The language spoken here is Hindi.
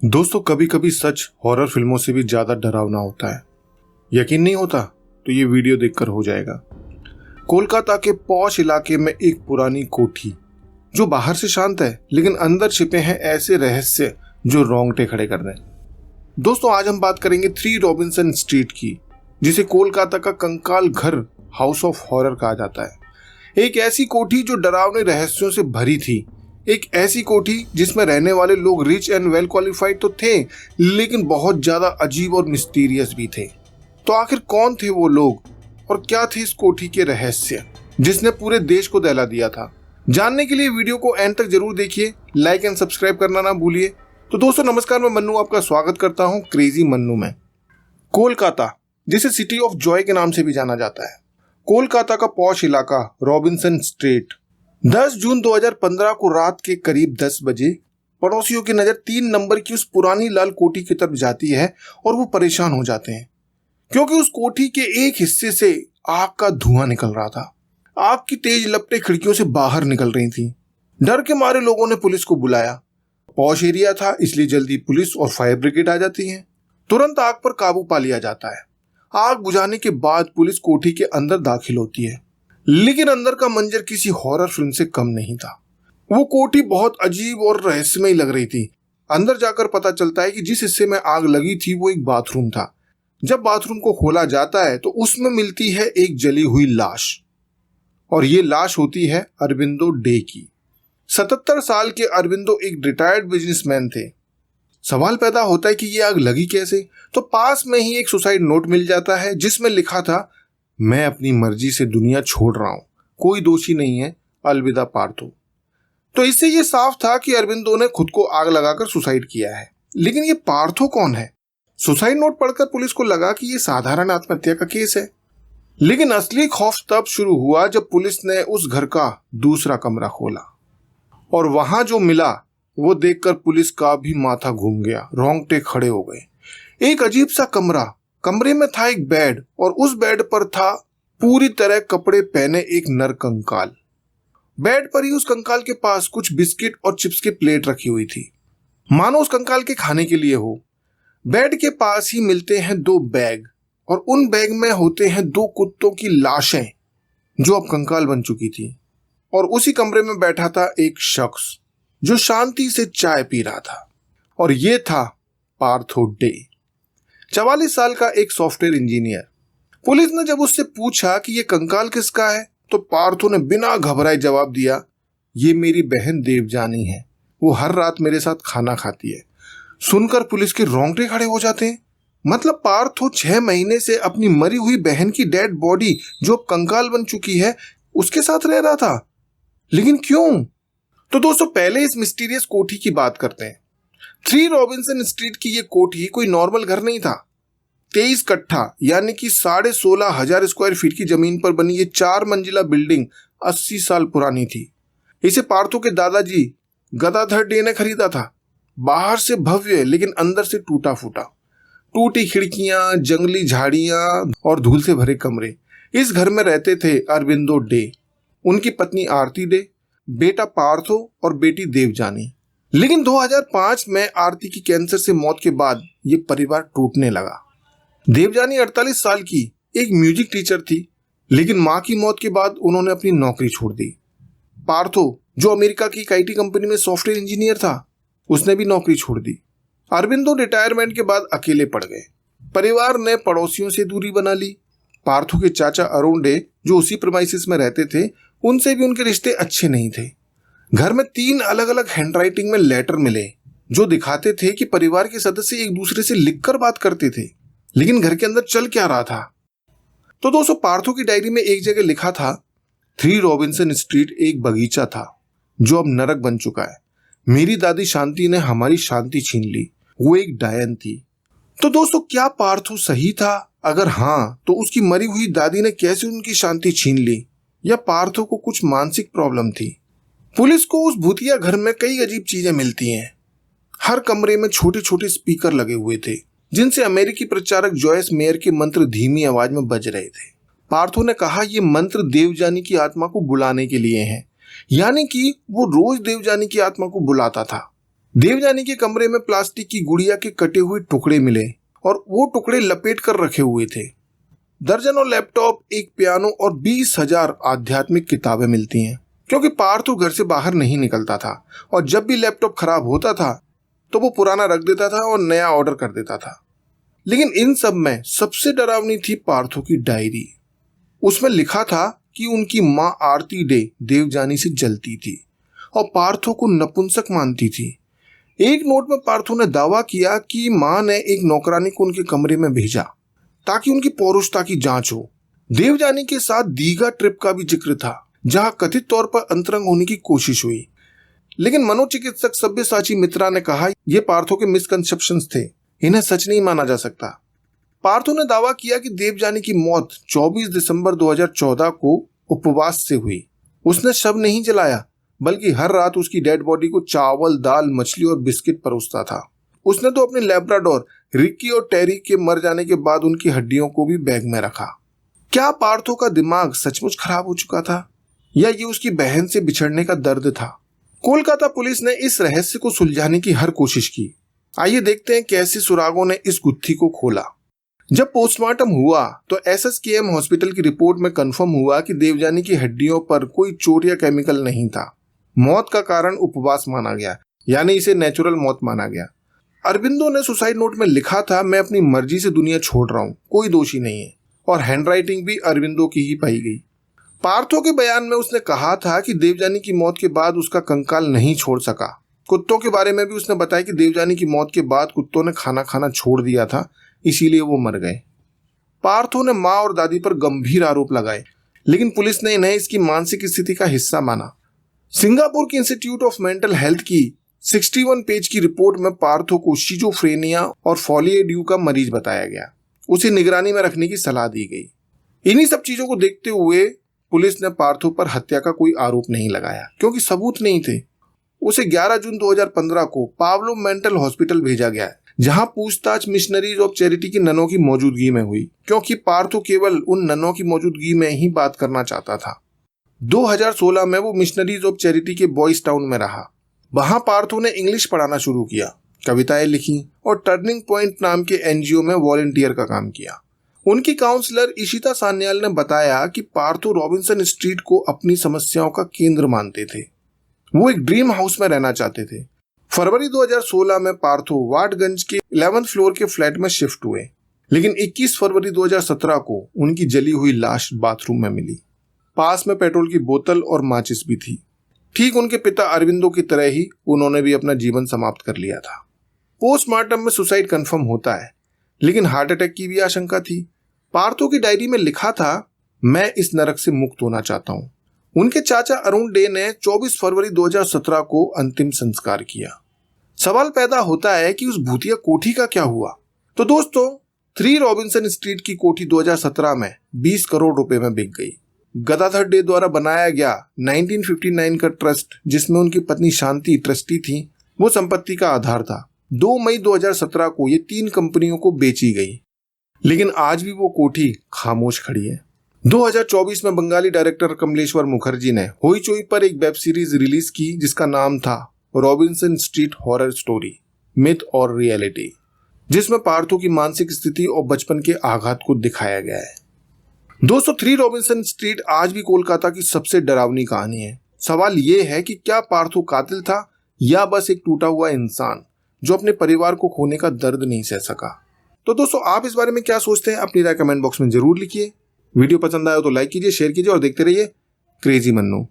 दोस्तों, कभी कभी सच हॉरर फिल्मों से भी ज्यादा डरावना होता है। यकीन नहीं होता तो ये वीडियो देखकर हो जाएगा। कोलकाता के पॉश इलाके में एक पुरानी कोठी जो बाहर से शांत है लेकिन अंदर छिपे हैं ऐसे रहस्य जो रोंगटे खड़े कर दें। दोस्तों, आज हम बात करेंगे 3 रॉबिन्सन स्ट्रीट की, जिसे कोलकाता का कंकाल घर हाउस ऑफ हॉरर कहा जाता है। एक ऐसी कोठी जो डरावने रहस्यों से भरी थी, एक ऐसी कोठी जिसमें रहने वाले लोग रिच एंड वेल क्वालिफाइड तो थे लेकिन बहुत ज्यादा अजीब और मिस्टीरियस भी थे। तो आखिर कौन थे वो लोग और क्या थे इस कोठी के रहस्य जिसने पूरे देश को दहला दिया था? जानने के लिए वीडियो को एंड तक जरूर देखिए, लाइक एंड सब्सक्राइब करना ना भूलिए। तो दोस्तों नमस्कार, मैं मन्नू आपका स्वागत करता हूँ क्रेजी मन्नू में। कोलकाता, जिसे सिटी ऑफ जॉय के नाम से भी जाना जाता है, कोलकाता का पॉश इलाका रॉबिन्सन स्ट्रीट 10 जून 2015 को रात के करीब 10 बजे पड़ोसियों की नजर 3 नंबर की उस पुरानी लाल कोठी की तरफ जाती है और वो परेशान हो जाते हैं क्योंकि उस कोठी के एक हिस्से से आग का धुआं निकल रहा था। आग की तेज लपटें खिड़कियों से बाहर निकल रही थीं। डर के मारे लोगों ने पुलिस को बुलाया। पॉश एरिया था इसलिए जल्दी पुलिस और फायर ब्रिगेड आ जाती है। तुरंत आग पर काबू पा लिया जाता है। आग बुझाने के बाद पुलिस कोठी के अंदर दाखिल होती है, लेकिन अंदर का मंजर किसी हॉरर फिल्म से कम नहीं था। वो कोठी बहुत अजीब और रहस्यमय लग रही थी। अंदर जाकर पता चलता है कि जिस हिस्से में आग लगी थी वो एक बाथरूम था। जब बाथरूम को खोला जाता है तो उसमें मिलती है एक जली हुई लाश, और ये लाश होती है अरविंदो डे की। 77 साल के अरविंदो एक रिटायर्ड बिजनेसमैन थे। सवाल पैदा होता है कि ये आग लगी कैसे? तो पास में ही एक सुसाइड नोट मिल जाता है जिसमें लिखा था, मैं अपनी मर्जी से दुनिया छोड़ रहा हूं, कोई दोषी नहीं है, अलविदा पार्थो। तो इससे ये साफ था कि अरविंदो ने खुद को आग लगाकर सुसाइड किया है। लेकिन ये पार्थो कौन है? सुसाइड नोट पढ़कर पुलिस को लगा कि ये साधारण आत्महत्या का केस है। लेकिन असली खौफ तब शुरू हुआ जब पुलिस ने उस घर का दूसरा कमरा खोला, और वहां जो मिला वो देखकर पुलिस का भी माथा घूम गया, रोंगटे खड़े हो गए। एक अजीब सा कमरे में था एक बेड, और उस बेड पर था पूरी तरह कपड़े पहने एक नर कंकाल। बेड पर ही उस कंकाल के पास कुछ बिस्किट और चिप्स की प्लेट रखी हुई थी, मानो उस कंकाल के खाने के लिए हो। बेड के पास ही मिलते हैं 2 बैग, और उन बैग में होते हैं 2 कुत्तों की लाशें जो अब कंकाल बन चुकी थी। और उसी कमरे में बैठा था एक शख्स जो शांति से चाय पी रहा था, और ये था पार्थो डे, 44 साल का एक सॉफ्टवेयर इंजीनियर। पुलिस ने जब उससे पूछा कि ये कंकाल किसका है तो पार्थो ने बिना घबराए जवाब दिया, ये मेरी बहन देवजानी है, वो हर रात मेरे साथ खाना खाती है। सुनकर पुलिस के रोंगटे खड़े हो जाते हैं। मतलब पार्थो 6 महीने से अपनी मरी हुई बहन की डेड बॉडी, जो अब कंकाल बन चुकी है, उसके साथ रह रहा था। लेकिन क्यों? तो दोस्तों पहले इस मिस्टीरियस कोठी की बात करते हैं। 3 रॉबिन्सन स्ट्रीट की ये कोठी कोई नॉर्मल घर नहीं था। 23 कट्ठा यानी कि 16,500 स्क्वायर फीट की जमीन पर बनी ये 4 मंजिला बिल्डिंग 80 साल पुरानी थी। इसे पार्थो के दादाजी गदाधर डे ने खरीदा था। बाहर से भव्य लेकिन अंदर से टूटा फूटा, टूटी खिड़कियां, जंगली झाड़ियां और धूल से भरे कमरे। इस घर में रहते थे अरविंदो डे, उनकी पत्नी आरती डे, बेटा पार्थो और बेटी देवजानी। लेकिन 2005 में आरती की कैंसर से मौत के बाद ये परिवार टूटने लगा। देवजानी 48 साल की एक म्यूजिक टीचर थी, लेकिन मां की मौत के बाद उन्होंने अपनी नौकरी छोड़ दी। पार्थो, जो अमेरिका की एक आईटी कंपनी में सॉफ्टवेयर इंजीनियर था, उसने भी नौकरी छोड़ दी। अरविंदो रिटायरमेंट के बाद अकेले पड़ गए। परिवार ने पड़ोसियों से दूरी बना ली। पार्थो के चाचा अरुण डे, जो उसी प्रीमाइसेस में रहते थे, उनसे भी उनके रिश्ते अच्छे नहीं थे। घर में 3 अलग अलग हैंडराइटिंग में लेटर मिले जो दिखाते थे कि परिवार के सदस्य एक दूसरे से लिखकर बात करते थे। लेकिन घर के अंदर चल क्या रहा था? तो दोस्तों पार्थो की डायरी में एक जगह लिखा था, 3 रॉबिन्सन स्ट्रीट एक बगीचा था जो अब नरक बन चुका है। मेरी दादी शांति ने हमारी शांति छीन ली, वो एक डायन थी। तो दोस्तों क्या पार्थो सही था? अगर हाँ तो उसकी मरी हुई दादी ने कैसे उनकी शांति छीन ली? या पार्थो को कुछ मानसिक प्रॉब्लम थी? पुलिस को उस भूतिया घर में कई अजीब चीजें मिलती हैं। हर कमरे में छोटे छोटे स्पीकर लगे हुए थे जिनसे अमेरिकी प्रचारक जॉयस मेयर के मंत्र धीमी आवाज में बज रहे थे। पार्थो ने कहा ये मंत्र देवजानी की आत्मा को बुलाने के लिए हैं, यानी कि वो रोज देवजानी की आत्मा को बुलाता था। देवजानी के कमरे में प्लास्टिक की गुड़िया के कटे हुए टुकड़े मिले और वो टुकड़े लपेट कर रखे हुए थे। दर्जनों लैपटॉप, एक पियानो और 20,000 आध्यात्मिक किताबें मिलती हैं, क्योंकि पार्थो घर से बाहर नहीं निकलता था और जब भी लैपटॉप खराब होता था तो वो पुराना रख देता था और नया ऑर्डर कर देता था। लेकिन इन सब में सबसे डरावनी थी पार्थो की डायरी। उसमें लिखा था कि उनकी मां आरती डे देवजानी से जलती थी और पार्थो को नपुंसक मानती थी। एक नोट में पार्थो ने दावा किया कि मां ने एक नौकरानी को उनके कमरे में भेजा ताकि उनकी पौरुषता की जांच हो। देवजानी के साथ दीघा ट्रिप का भी जिक्र था, जहां कथित तौर पर अंतरंग होने की कोशिश हुई। लेकिन मनोचिकित्सक सब्यसाची मित्रा ने कहा यह पार्थो के मिसकंसेप्शंस थे, इन्हें सच नहीं माना जा सकता। पार्थो ने दावा किया कि देवजानी की मौत 24 दिसंबर 2014 को उपवास से हुई। उसने शव नहीं जलाया, बल्कि हर रात उसकी डेड बॉडी को चावल, दाल, मछली और बिस्किट परोसता था। उसने तो अपने लैब्राडोर रिक्की और टेरी के मर जाने के बाद उनकी हड्डियों को भी बैग में रखा। क्या पार्थो का दिमाग सचमुच खराब हो चुका था, या ये उसकी बहन से बिछड़ने का दर्द था? कोलकाता पुलिस ने इस रहस्य को सुलझाने की हर कोशिश की। आइए देखते हैं कैसे सुरागों ने इस गुत्थी को खोला। जब पोस्टमार्टम हुआ तो SSKM हॉस्पिटल की रिपोर्ट में कंफर्म हुआ कि देवजानी की हड्डियों पर कोई चोट या केमिकल नहीं था। मौत का कारण उपवास माना गया, यानी इसे नेचुरल मौत माना गया। अरबिंदो ने सुसाइड नोट में लिखा था, मैं अपनी मर्जी से दुनिया छोड़ रहा हूँ, कोई दोषी नहीं है, और हैंडराइटिंग भी अरबिंदो की ही पाई गई। पार्थो के बयान में उसने कहा था कि देवजानी की मौत के बाद उसका कंकाल नहीं छोड़ सका। कुत्तों के बारे में भी उसने बताया कि देवजानी की मौत के बाद कुत्तों ने खाना खाना छोड़ दिया था, इसीलिए वो मर गए। पार्थो ने मां और दादी पर गंभीर आरोप लगाए, लेकिन पुलिस ने इन्हें इसकी मानसिक स्थिति का हिस्सा माना। सिंगापुर के इंस्टीट्यूट ऑफ मेंटल हेल्थ की 61 पेज की रिपोर्ट में पार्थो को शिजोफ्रेनिया और फॉलिएड्यू का मरीज बताया गया। उसे निगरानी में रखने की सलाह दी गई। इन्हीं सब चीजों को देखते हुए पुलिस ने पार्थो पर हत्या का कोई आरोप नहीं लगाया, क्योंकि सबूत नहीं थे। उसे 11 जून 2015 को पावलो मेंटल हॉस्पिटल भेजा गया, जहां पूछताछ मिशनरीज ऑफ चैरिटी की ननों की मौजूदगी में हुई, क्योंकि पार्थो केवल उन ननों की मौजूदगी में ही बात करना चाहता था। 2016 में वो मिशनरीज ऑफ चैरिटी के बॉयज टाउन में रहा। वहां पार्थो ने इंग्लिश पढ़ाना शुरू किया, कविताएं लिखी और टर्निंग पॉइंट नाम के NGO में वॉलंटियर का काम किया। उनकी काउंसलर इशिता सान्याल ने बताया कि पार्थो रॉबिन्सन स्ट्रीट को अपनी समस्याओं का केंद्र मानते थे। वो एक ड्रीम हाउस में रहना चाहते थे। फरवरी 2016 में पार्थो वाटगंज के 11th फ्लोर के फ्लैट में शिफ्ट हुए, लेकिन 21 फरवरी 2017 को उनकी जली हुई लाश बाथरूम में मिली। पास में पेट्रोल की बोतल और माचिस भी थी। ठीक उनके पिता अरविंदो की तरह ही उन्होंने भी अपना जीवन समाप्त कर लिया था। पोस्टमार्टम में सुसाइड कंफर्म होता है, लेकिन हार्ट अटैक की भी आशंका थी। पार्थो की डायरी में लिखा था, मैं इस नरक से मुक्त होना चाहता हूँ। उनके चाचा अरुण डे ने 24 फरवरी 2017 को अंतिम संस्कार किया। सवाल पैदा होता है कि उस भूतिया कोठी का क्या हुआ? तो दोस्तों, 3 रॉबिन्सन स्ट्रीट की कोठी 2017 में 20 करोड़ रुपए में बिक गई। गदाधर डे द्वारा बनाया गया 1959 का ट्रस्ट, जिसमें उनकी पत्नी शांति ट्रस्टी थी, वो संपत्ति का आधार था। 2 मई 2017 को ये 3 कंपनियों को बेची गई, लेकिन आज भी वो कोठी खामोश खड़ी है। 2024 में बंगाली डायरेक्टर कमलेश्वर मुखर्जी ने होईचोई पर एक वेब सीरीज रिलीज की, जिसका नाम था Robinson street horror story, myth और रियलिटी, जिसमें पार्थो की मानसिक स्थिति और बचपन के आघात को दिखाया गया है। दोस्तों, 3 रॉबिन्सन स्ट्रीट आज भी कोलकाता की सबसे डरावनी कहानी है। सवाल ये है कि क्या पार्थो कातिल था या बस एक टूटा हुआ इंसान जो अपने परिवार को खोने का दर्द नहीं सह सका? तो दोस्तों, आप इस बारे में क्या सोचते हैं? अपनी राय कमेंट बॉक्स में जरूर लिखिए। वीडियो पसंद आया हो तो लाइक कीजिए, शेयर कीजिए और देखते रहिए क्रेजी मन्नू।